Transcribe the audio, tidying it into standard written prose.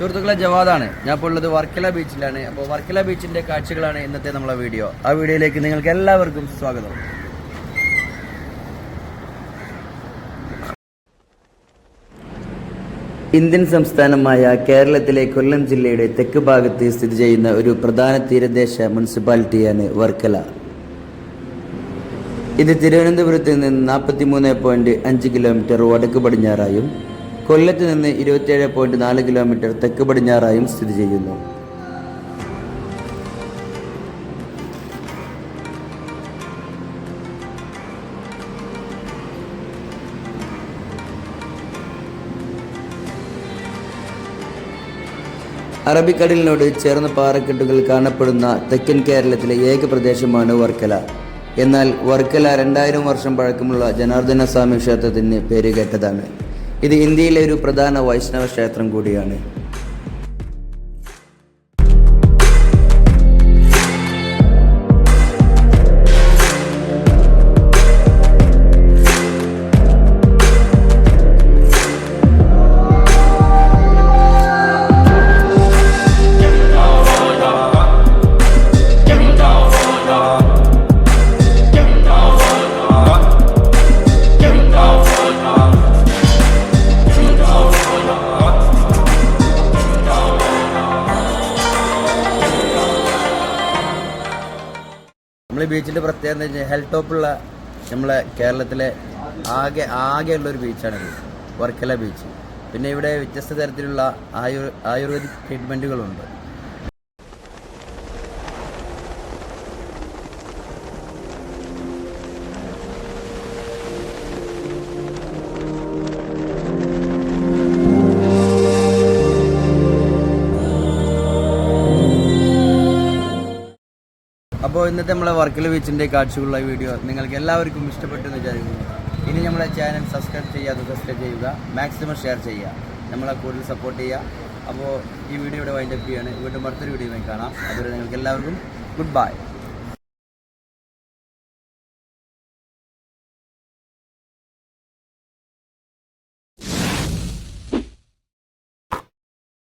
സുഹൃത്തുക്കളെ, ജവാദാണ്. ഞാൻ ഇപ്പോൾ ഉള്ളത് വർക്കല ബീച്ചിലാണ്. അപ്പോൾ വർക്കല ബീച്ചിന്റെ കാഴ്ചകളാണ് ഇന്നത്തെ നമ്മളെ വീഡിയോ. ആ വീഡിയോയിലേക്ക് നിങ്ങൾക്ക് എല്ലാവർക്കും സ്വാഗതം. ഇന്ത്യൻ സംസ്ഥാനമായ കേരളത്തിലെ കൊല്ലം ജില്ലയുടെ തെക്ക് ഭാഗത്ത് സ്ഥിതി ചെയ്യുന്ന ഒരു പ്രധാന തീരദേശ മുനിസിപ്പാലിറ്റിയാണ് വർക്കല. ഇത് തിരുവനന്തപുരത്ത് നിന്ന് 43.5 കിലോമീറ്റർ വടക്ക് പടിഞ്ഞാറായും കൊല്ലത്ത് നിന്ന് 27.4 കിലോമീറ്റർ തെക്ക് പടിഞ്ഞാറായും സ്ഥിതി ചെയ്യുന്നു. അറബിക്കടലിനോട് ചേർന്ന പാറക്കെട്ടുകൾ കാണപ്പെടുന്ന തെക്കൻ കേരളത്തിലെ ഏക പ്രദേശമാണ് വർക്കല. എന്നാൽ വർക്കല 2000 വർഷം പഴക്കമുള്ള ജനാർദ്ദന സ്വാമി ക്ഷേത്രത്തിന് പേരുകേട്ടതാണ്. ഇത് ഇന്ത്യയിലെ ഒരു പ്രധാന വൈഷ്ണവ ക്ഷേത്രം കൂടിയാണ്. നമ്മൾ ബീച്ചിൻ്റെ പ്രത്യേകത എന്താ വെച്ചാൽ ഹെൽ ടോപ്പുള്ള നമ്മളെ കേരളത്തിലെ ആകെയുള്ളൊരു ബീച്ചാണിത്, വർക്കല ബീച്ച്. പിന്നെ ഇവിടെ വ്യത്യസ്ത തരത്തിലുള്ള ആയുർവേദിക് ട്രീറ്റ്മെൻറ്റുകളുണ്ട്. അപ്പോൾ ഇന്നത്തെ നമ്മളെ വർക്കല ബീച്ചിൻ്റെ കാഴ്ചകളുള്ള വീഡിയോ നിങ്ങൾക്ക് എല്ലാവർക്കും ഇഷ്ടപ്പെട്ടു എന്ന് വിചാരിക്കുന്നു. ഇനി നമ്മളെ ചാനൽ സബ്സ്ക്രൈബ് ചെയ്യുക, മാക്സിമം ഷെയർ ചെയ്യുക, നമ്മളെ കൂടുതൽ സപ്പോർട്ട് ചെയ്യുക. അപ്പോൾ ഈ വീഡിയോ ഇവിടെ വൈൻഡപ്പ് ചെയ്യാണ്. വീണ്ടും അടുത്തൊരു വീഡിയോയിൽ കാണാം. അതുവരെ നിങ്ങൾക്ക് എല്ലാവർക്കും ഗുഡ് ബൈ.